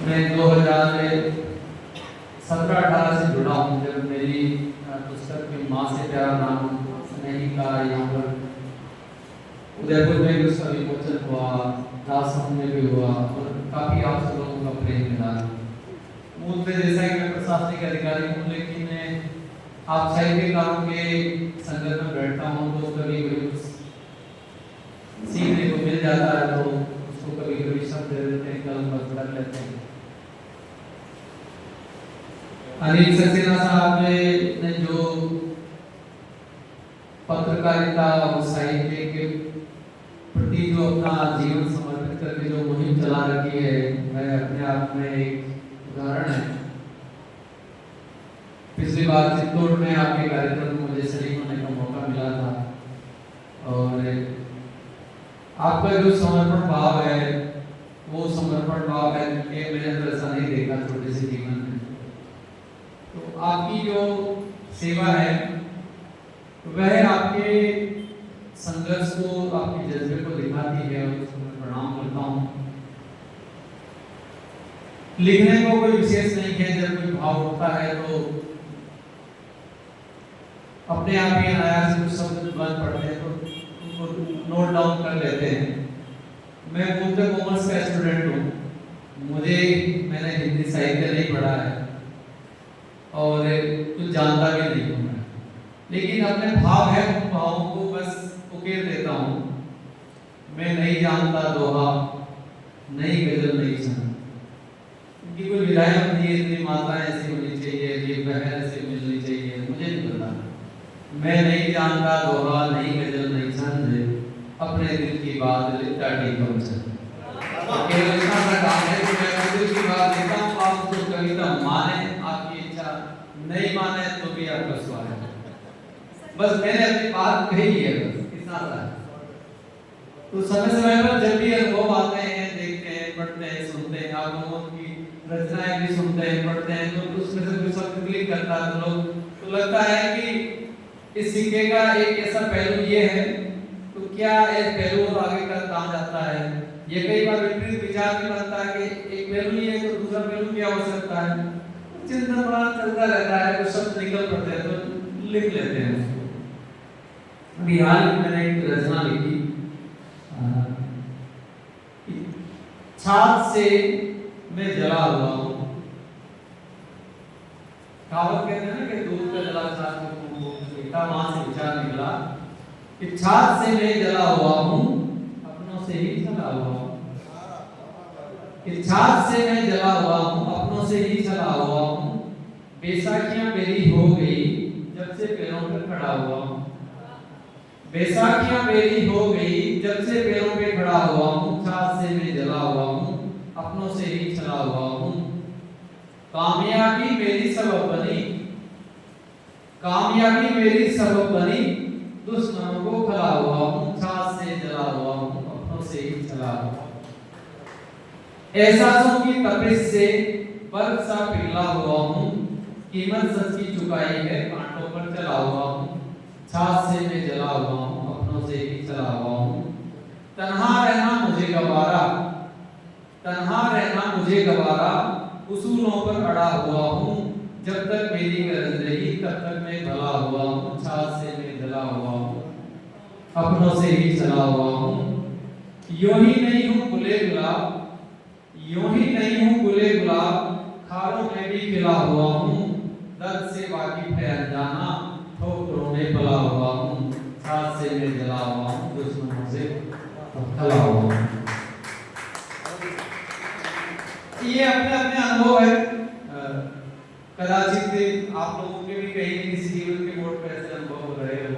मैं 2017-18 से जुड़ा हूँ, जब मेरी पुस्तक की माँ से प्यार नाम स्नेही का यहाँ पर उदयपुर में भी उसका विमोचन हुआ, राजसमंद में भी हुआ और काफ़ी आप सब लोगों का प्रेम मिला। मूल पे जैसा कि मैं प्रशासनिक अधिकारी हूँ, लेकिन आप साहित्यकारों के संगत में बैठता हूँ तो कभी कभी कुछ सीखने को मिल जाता है, तो उसको कभी कभी शब्द दे देते हैं, कलम पर रख लेते हैं। अनिल सक्सेना साहब ने जो पत्रकारिता और साहित्य के प्रति जो अपना जीवन समर्पित करके जो मुहिम चला रखी है, वह अपने आप में एक उदाहरण है। पिछली बार चित्तौड़ में आपके कार्यक्रम में मुझे शरीक होने का मौका मिला था और आपका जो समर्पण भाव है, वो समर्पण भाव है कि मैंने तो ऐसा नहीं देखा छोटे से जीवन में। तो आपकी जो सेवा है वह आपके संघर्ष को, आपके जज्बे को दिखाती है और उसको मैं प्रणाम करता हूँ। लिखने को कोई विशेष नहीं है, जब कोई भाव उठता है तो अपने आप ही अनायास कुछ शब्द बन पड़ते हैं, तो उनको नोट डाउन कर लेते हैं। मैं मूलतः कॉमर्स का स्टूडेंट हूँ, मैंने हिंदी साहित्य नहीं पढ़ा है और कुछ जानता भी नहीं हूँ मैं, लेकिन अपने भाव है, उन भावों को बस उकेर देता हूँ। मैं नहीं जानता दोहा, नहीं गजल, नहीं छंद, क्योंकि कोई विधायक नहीं है, इतनी माताएं ऐसी होनी चाहिए, ये बहन ऐसी मिलनी चाहिए, मुझे नहीं पता। मैं नहीं जानता दोहा, नहीं गजल, नहीं छंद, अपने दिल की बात लिखता टीकम चंद। केवल इतना सा काम है कि मैं अपने दिल की बात लिखता हूँ, आप उसको कविता माने, आपकी इच्छा नहीं माने तो भी आपका स्वागत है। बस मैंने अपनी बात कही है, बस इतना सा। तो समय समय पर जब भी अनुभव आते हैं, देखते हैं, पढ़ते हैं, सुनते हैं, आप लोगों की रचनाएं भी सुनते हैं, पढ़ते हैं, तो उसमें से कोई शब्द क्लिक करता है तो लगता है कि इस सिक्के का एक ऐसा पहलू ये है, तो क्या एक पहलू और आगे का काम जाता है। ये कई बार विपरीत विचार भी बनता है कि एक पहलू ये है तो दूसरा पहलू क्या हो सकता है। चिंतन बड़ा चलता रहता है, कुछ शब्द निकल पड़ते हैं तो लिख लेते हैं उसको। अभी हाल में मैंने एक रचना लिखी, छाछ से मैं जला हुआ हूँ। कहावत कहते हैं ना कि दूध का जला छाछ में खूब, वहां से विचार निकला कि छाछ से मैं जला हुआ हूँ, अपनों से ही जला हुआ हूँ। कि छाछ से मैं जला हुआ हूँ, अपनों से ही जला हुआ हूँ। बैसाखियां मेरी हो गई जब से पैरों पर खड़ा हुआ हूँ। बैसाखियां मेरी हो गई जब से पैरों पे खड़ा हुआ हूँ। छाछ से मैं जला हुआ हूँ, अपनों से ही चला हुआ हूँ। कामयाबी मेरी सबब बनी, कामयाबी मेरी सबब बनी, दुश्मनों को खला हुआ हूँ। छाछ से जला हुआ हूँ, अपनों से ही चला हुआ हूँ। एहसासों की तपिश से बर्फ सा पिघला हुआ हूँ। कीमत सच की चुकाई है, कांटों पर चला हुआ हूँ। छाछ से मैं जला हुआ हूँ, अपनों से ही चला हुआ हूँ। तन्हा रहना मुझे गवारा, तन्हा रहना मुझे गवारा, उसूलों पर अड़ा हुआ हूँ। जब तक मेरी गरज रही तब तक मैं भला हुआ हूँ। छाछ से मैं जला हुआ हूँ, अपनों से ही चला हुआ हूँ। यूं ही नहीं हूँ गुले गुलाब, यूं ही नहीं हूँ गुले गुलाब, खारों में भी खिला हुआ हूँ। दर्द से वाकिफ है अनजाना, ठोकरों में पला हुआ हूँ। छाछ से मैं जला हुआ हूँ, दुश्मनों से खला हुआ हूँ। ये अपने अपने अनुभव है। कदाचित आप लोगों के भी कहीं किसी जीवन के मोड़ पर ऐसे अनुभव हो रहे हो।